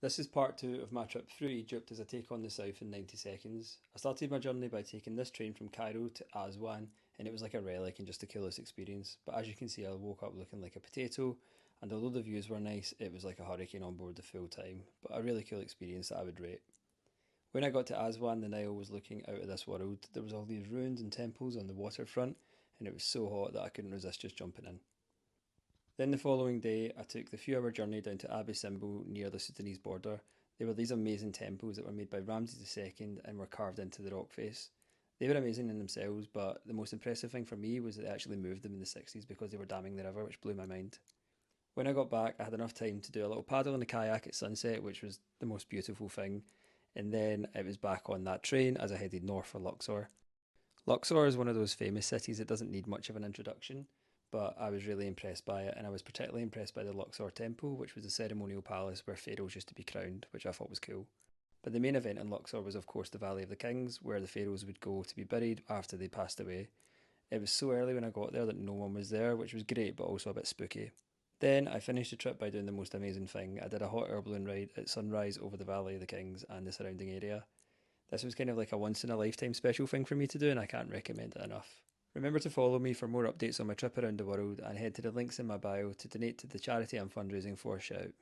This is part two of my trip through Egypt as I take on the south in 90 seconds. I started my journey by taking this train from Cairo to Aswan, and it was like a relic and just the coolest experience. But as you can see, I woke up looking like a potato, and although the views were nice, it was like a hurricane on board the full time. But a really cool experience that I would rate. When I got to Aswan, the Nile was looking out of this world. There was all these ruins and temples on the waterfront, and it was so hot that I couldn't resist just jumping in. Then the following day, I took the few-hour journey down to Abu Simbel near the Sudanese border. They were these amazing temples that were made by Ramses II and were carved into the rock face. They were amazing in themselves, but the most impressive thing for me was that they actually moved them in the 60s because they were damming the river, which blew my mind. When I got back, I had enough time to do a little paddle in the kayak at sunset, which was the most beautiful thing. And then it was back on that train as I headed north for Luxor. Luxor is one of those famous cities that doesn't need much of an introduction, but I was really impressed by it, and I was particularly impressed by the Luxor Temple, which was the ceremonial palace where pharaohs used to be crowned, which I thought was cool. But the main event in Luxor was, of course, the Valley of the Kings, where the pharaohs would go to be buried after they passed away. It was so early when I got there that no one was there, which was great, but also a bit spooky. Then I finished the trip by doing the most amazing thing. I did a hot air balloon ride at sunrise over the Valley of the Kings and the surrounding area. This was kind of like a once in a lifetime special thing for me to do, and I can't recommend it enough. Remember to follow me for more updates on my trip around the world and head to the links in my bio to donate to the charity I'm fundraising for. Shout.